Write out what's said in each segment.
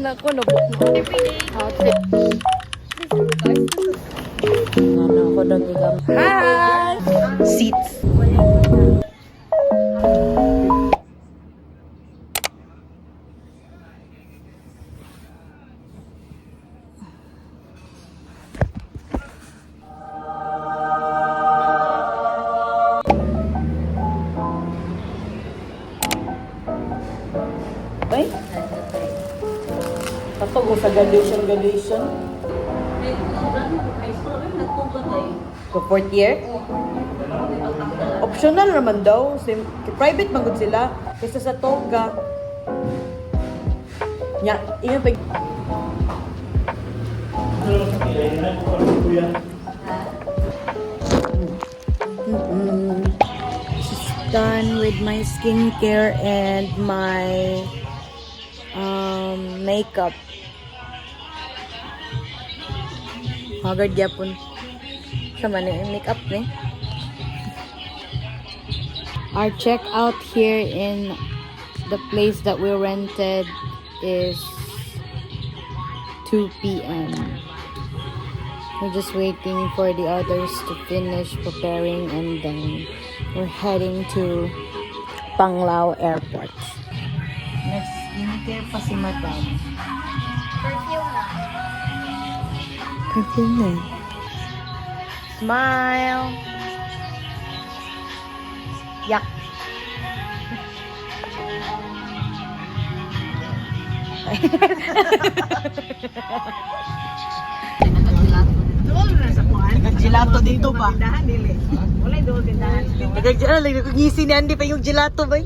Nako, nabot na. Ate. Ano ako nagigam. Hi! Seats. Ay? Kapag mo sa graduation. So, fourth year? Optional naman daw. Private magod sila. Kaysa sa toga. Nya, inyo pa. This is done with my skincare and my makeup. Hagard yapon. Sama na yung makeup ni. Our checkout here in the place that we rented is 2 p.m. We're just waiting for the others to finish preparing and then we're heading to Panglao Airport. Next skincare pa si Madam. Perfume na. Smile. Yak. Gelato dito ba? Wala doon tindahan. Nagagdaan lang ko ngisi ni Andy pa yung gelato ba?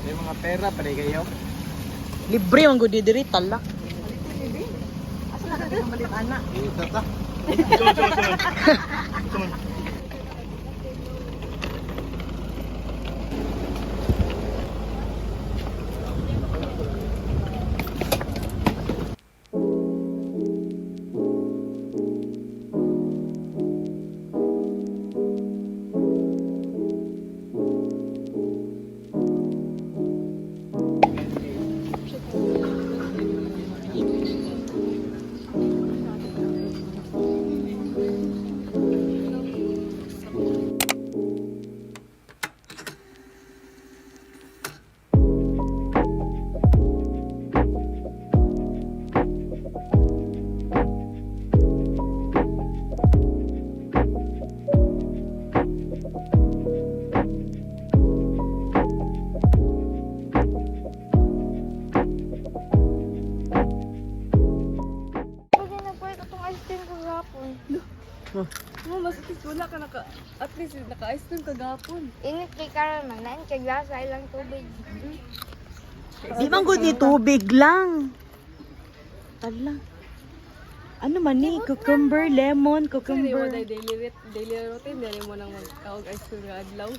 May mga pera pare kayo. Libre ang gudi diri talak. Asa na ka malit anak? Tata. Mas wala ka naka, at least naka-ice cream kagapon. Init kay Karan man, nain kay glasa ilang tubig. Di man gud ni tubig lang. Tala. Ano man ni cucumber, lemon, Kasi di mo cucumber. daily routine, dali mo nang magkawag ice cream nga adlaw.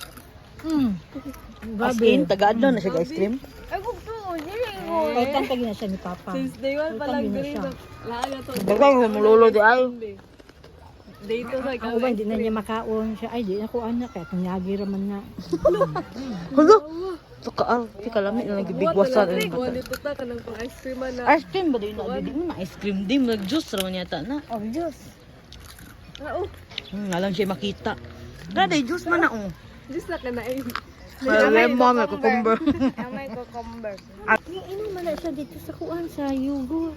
As in, taga-adlaw na siya ice cream. Ay, kung to, dili ko. Utang pa gina siya ni Papa. Since day one pa lang diri siya. lahat na to. Dagang mo lolo di ay. Dito sa Ako ba, hindi na niya makaon siya. Ay, di ako anak. Kaya tunyagi raman na. Hulo. Tukaal, di kalami na nagibigwasan ang Kuha bata. dito ta kanang pang ice cream na. Ice cream ba din na? Di mo na ice cream din, nag-juice raman yata na. Oh, Diyos. Oo. Alam siya makita. Kada juice man na oh. Just na ka na eh. Lemon, may cucumber. May cucumber. Inom man na siya dito sa kuan sa yugo.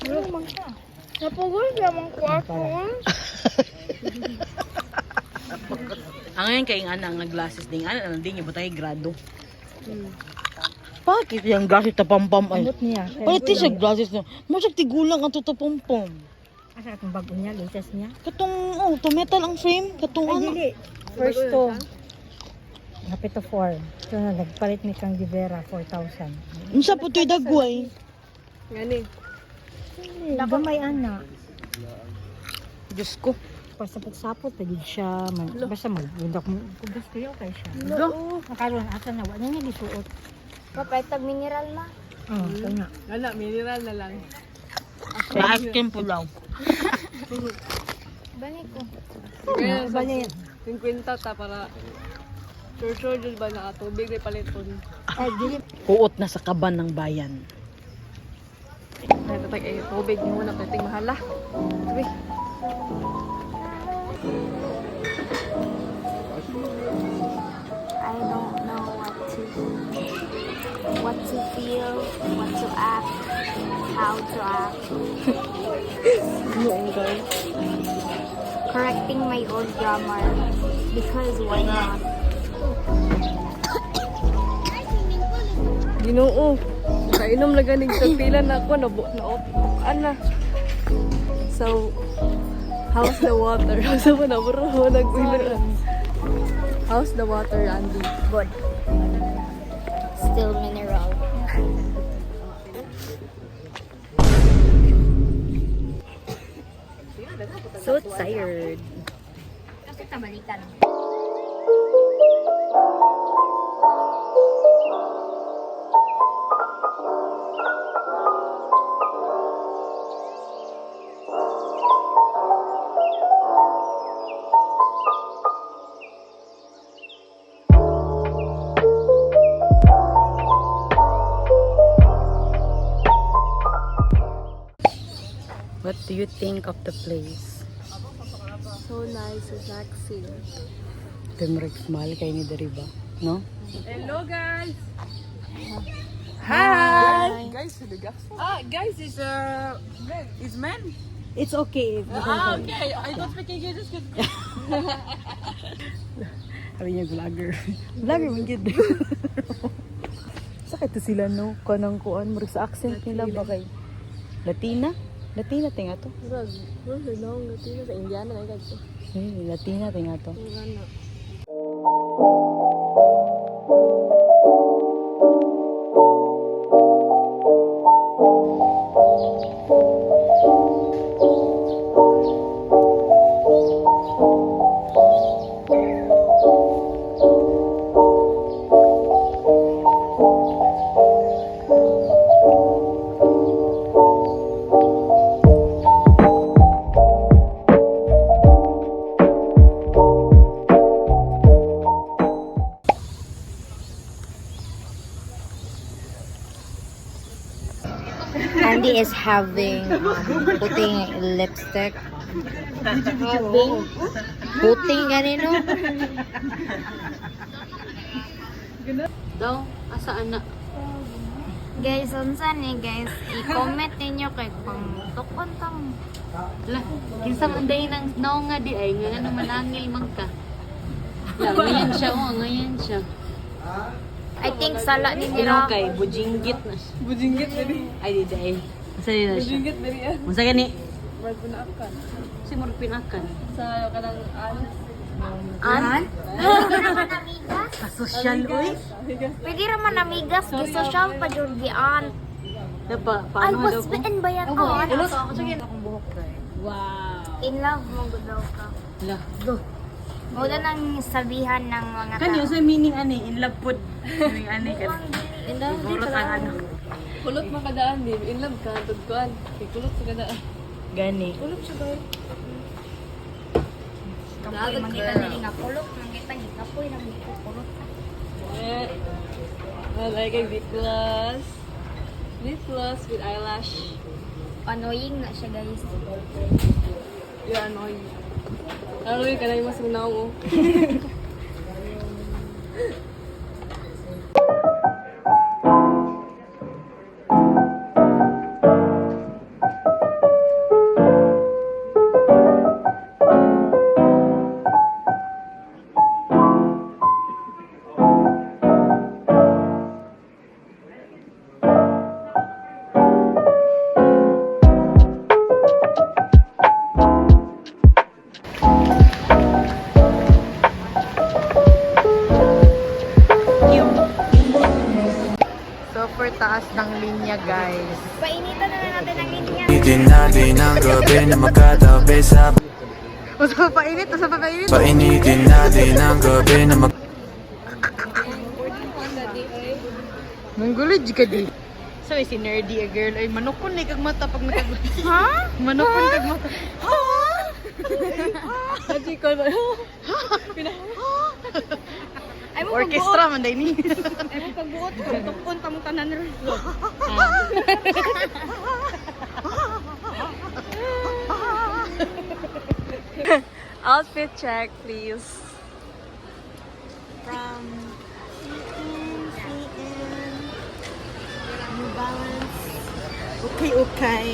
Ano man ka? Napugol naman ko ako. Ang ngayon kay nga ang glasses ding ana nang din yung butay grado. Bakit yung glasses ta pampam ay? Amot niya. Palit siya glasses no. Mo siya tigulang ang tutupampam. Asa itong bago niya, latest niya. Katong to metal ang frame, katong Ay, ano. dili. First to. Hapit to 4. So, nagpalit ni Kang Divera, 4,000. Unsa po to'y dagway? Ngani. Gamay ana. Diyos ko. pasapot-sapot lagi siya. Basta magbundak mo. Kubas kayo kay siya. Nakaroon asa na wala niya lisuot. Papaytag mineral na. Oh, kanya. Wala, mineral na lang. Ice-cream pulaw. Bani ko. Kaya sa Bali. 50 ta para sure jud ba na tubig ray paliton. Ay, dili. Huot na sa kaban ng bayan. Ay tatag ay tubig mo na pating mahala. Sabi. I don't know what to feel, what to act, how to act. Correcting my old grammar because why not? Ginoo. Kainom na ganing tagpila na ako na ana. So how's the water? Sa mo na bro nagpila. How's the water, Andy? Good. Still mineral. So tired. Kasi tabalikan. What do you think of the place? So nice, relaxing. Temrex mahal kay ni Dariba, no? Hello guys. Hi. Guys, guys is man. It's okay. Okay. I don't speak English. Sabi niya vlogger. Vlogger man gid. Sakit to sila no kanang kuan murag sa accent nila ba kay Latina? Latina tinga to. Long Latina sa Indiana na ito. Latina tinga to. Andy is having putting lipstick. Putting ganino. Daw asa ana. Guys, unsa ni guys? I-comment ninyo kay pang tukon tang. Lah, kinsa man day nang nga di ay nga ano manangil man ka. Ngayon siya, ngayon siya. I think sala ni Ino nila. kay bujinggit na siya. Bujinggit diri. Ay di day. Asa na siya? Bujinggit diri ah. Unsa gani? Word ko na akan. Si murag pinakan. Sa kanang An? Pwede raman amigas? Social uy. Pwede raman amigas. Gisosyal pa jud gian. Dapa I paano daw was ko? bitten by an Ano ant. sa ako sige akong buhok kay. Wow. In love mo gud daw ka. Lah. Mula nang sabihan ng mga Kanyo tao. sa meaning ani in love pud. Meaning ani ka. In love di Siguro ka ka ano. kulot makadaan di. In love ka tugkuan. Kulot sa kadaan. Gani. Kulot siya guys. Kapoy mangita nila nga pulok nang kita gikapoy nang gipulot. Eh. I like a lip gloss. Lip gloss with eyelash. Annoying na siya guys. You're annoying. Annoying ka na yung mas unaw mo. Super taas ng linya guys. Painitan na natin ang linya. Itin natin ang gabi na magkatabi sa Usa pa init, usa pa kainit. Painitin natin ang gabi na Manggulid ka di. So, si nerdy a girl. Ay, manukon na kag mata pag nakag... Ha? Manukon kag mata. Haji ko ba? Ay, mo orchestra man day ni. Ay, mo pagbuot ko. Tukon tamong tanan rin. Outfit check, please. From New Balance. Okay, okay.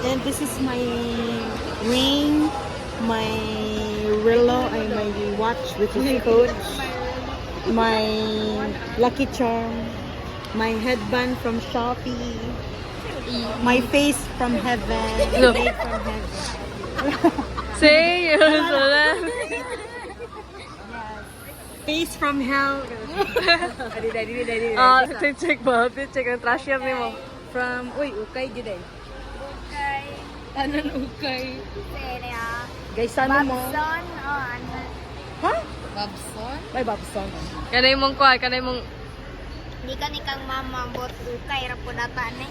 And this is my ring, my Rillo, and my watch, which is Coach. My Lucky Charm, my headband from Shopee, my face from heaven, No. made from heaven. Say yun sila. Face from hell. Check ba? Outfit check. Ang trash yan mo. From, uy, ukay gid eh. Okay. Tanan ukay. Sige ah. Guys, sana mo? Babson. Oh, ano? Ha? Babson? May Babson. Kanay mong kuha, kanay mong... Di ka ni kang mama bot ukay ra po nata ni.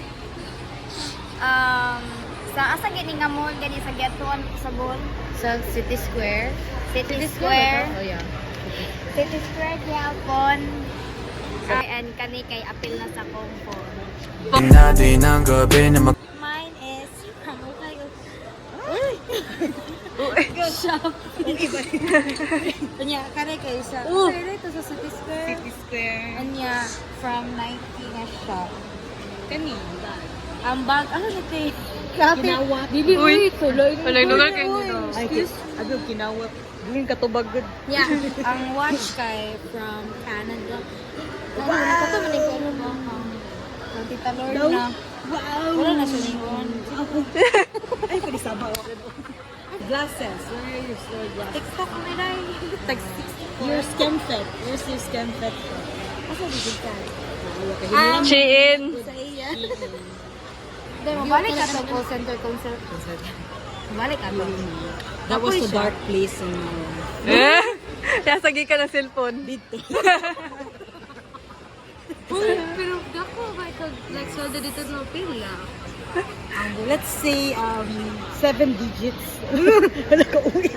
Sa asa gini nga mall gani sa Gatuan sa mall? Sa City Square. City Square. Oh, yeah. City Square gyapon. Ay, and kani kay apil na sa comfort. natin ang gabi na Mine is ano kayo? Kanya, kare kayo sa... Kare ito sa City Square. City Square. Anya from Nike nga shop. Kani. Ang bag ano nito? Kinawa. Dili, uy. Walay lugar kayo dito. Ay, ano, kinawa. Gawin ka to bagod. Yeah, ang watch kay from Canada. Wow! Ito man ko ano ba? Ang Tita Lord na. Wow! Wala na siya ningon. Ay, pwede sabaw. Glasses. Where are your store glasses? TikTok na rin. Your scam fet. Where's your scam fet from? Asa dito ka? Shein. Sa iya. Hindi, mabalik ka to call center concert. Mabalik ka to. That was the dark place in Eh? Kaya sagi ka ng cellphone. dito. Pero dako ba ito, like, soldo dito no pila? Let's say 7 digits. Wala ka uwi.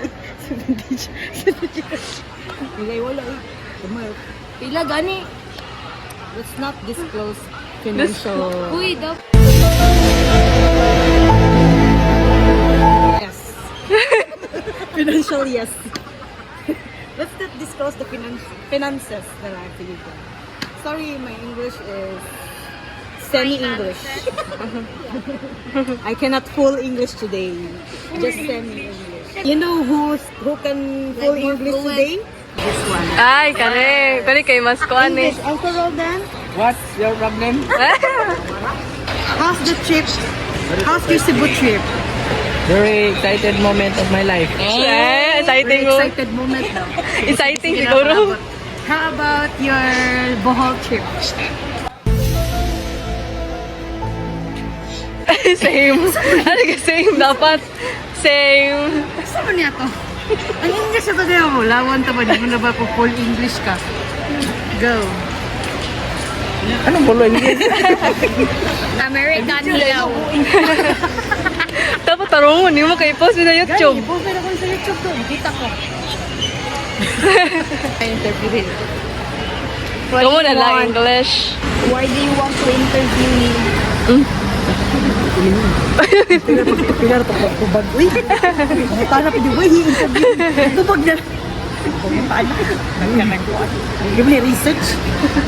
7 digits. 7 digits. Bigay wala eh. Tumal. Pila gani? Let's not disclose financial. Uy, daw. Yes. Financial yes. Let's not disclose the finances na lang. Sige ko. Sorry, my English is semi-English. I cannot full English today. Just semi-English. You know who can full English today? This one. Ay, kani. Kani kay mas kuan eh. English. Uncle Roldan, What's your problem? how's the trip? How's your Cebu trip? Very excited moment of my life. Eh, exciting mo. Excited moment daw. Exciting siguro. How about your Bohol trip? Same. Ano ka same dapat? Same. Saan niya to? Ang English ito kaya mo. Lawan to ba? Di mo na ba po full English ka? Go. Anong bolo English? American Hilaw. Dapat tarungon, hindi mo kayo post sa YouTube. Gani, post na ako sa YouTube to. Kita ko. Interview. Kamu na lang English. Why do you want to interview me? Pilar to ko bag. Uy. Paano pa di ba i-interview? Tubag na. Paano? Give me research.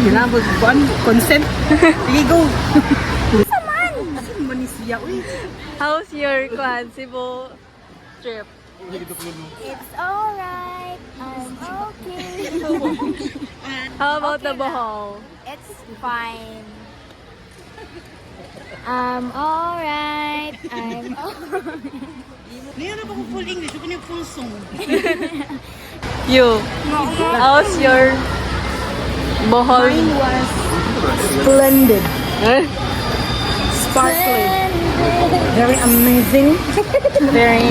Ginabot ko consent. Sige go. Saman. Asan man ni siya? Uy. How's your kuan Cebu trip? It's alright. I'm okay. How about the Bohol? It's fine. I'm alright. I'm Ngayon na ba ko full English? Ako niya full song. You. How's your Bohol? Mine was splendid. Eh? Sparkling. Very amazing. Very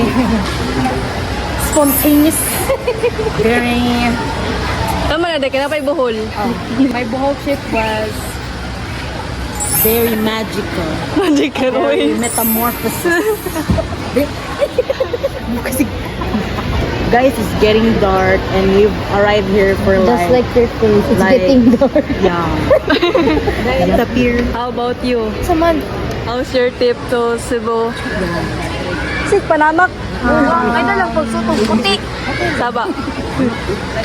spontaneous. Very... Tama na, dahil na pa Bohol. My Bohol trip was very magical. Magical Very ways. metamorphosis. Kasi, guys, it's getting dark and we've arrived here for Just like your face, it's Like- getting dark. yeah. It's a pier. How about you? Saman, How's your trip to Cebu? Sik, Panamak. Ay na lang pagsutong puti. Saba.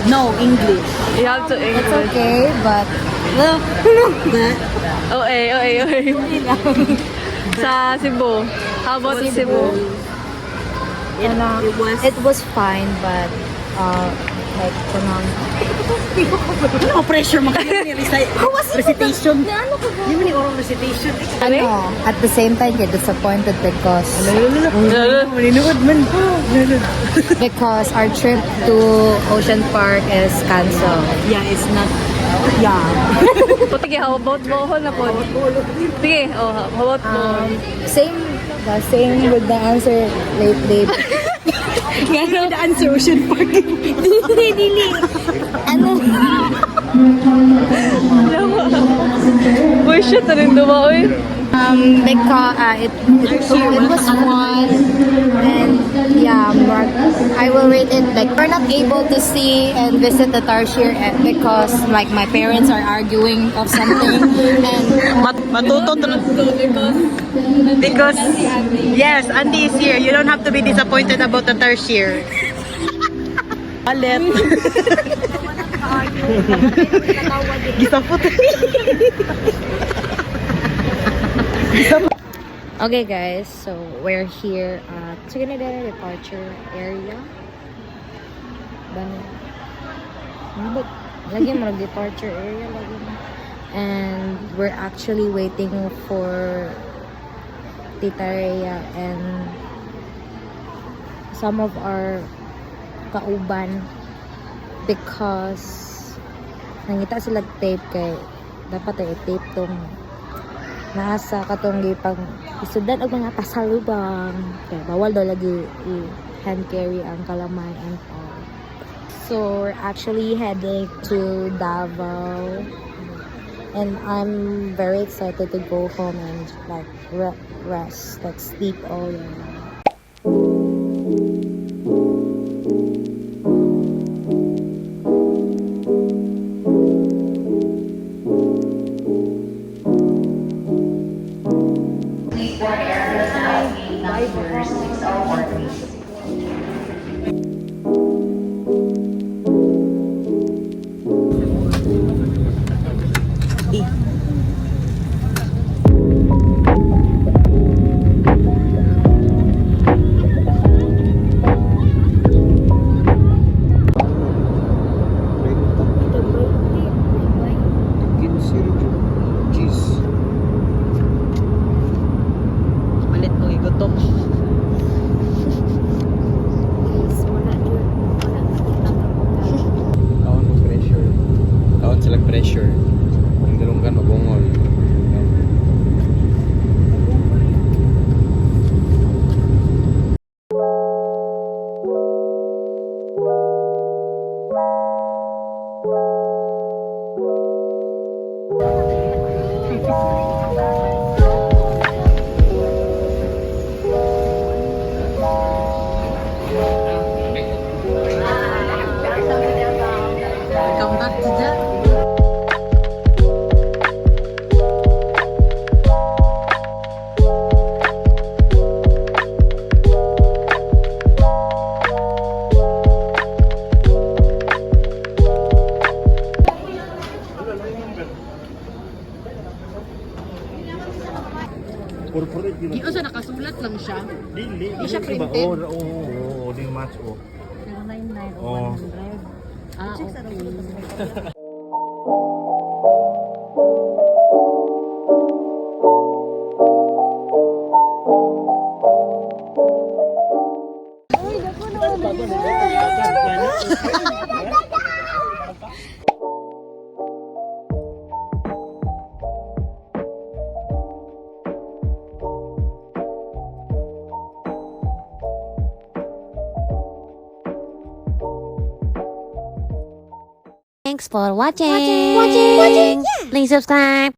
No, English. You have to it's English. okay, but Okay. Sa Cebu. How about Cebu? it was fine, but like No pressure mo kayo recitation. Yung ni oral recitation. ano, at the same time, get disappointed because Maninuod man. because our trip to Ocean Park is canceled. Yeah, it's not. Yeah. Sige, how about Bohol na po? Sige, how about Bohol? Same with the answer lately. Gano'n the answer, Ocean Park. Ano? Uy, shit, na rin dumaoy. Because it was fun, and yeah, I will rate it like we're not able to see and visit the Tarsier because like my parents are arguing of something, and Matuto to because yes, Andy is here. You don't have to be disappointed about the tertiary. Alet. Gisapot. okay guys, so we're here at Trinidad departure area. Lagi mo departure area lagi mo. And we're actually waiting for Tita Rhea and some of our kauban because nangita sila tape kay dapat ay tape tong nasa katong gipang isudan og mga pasalubong kay bawal daw lagi hand carry ang kalamay and all. So we're actually heading to Davao and I'm very excited to go home and like rest, like sleep all day. Malit ko igutom. Kaon mo pressure. Kaon sila pressure. Ang dalunggan mabungol. Welcome back to the Di sa nakasulat lang siya. Dili siya diba? printed? Oo, di match oh. 099 Oh. 100. Ah, okay. Thanks for watching. Please subscribe.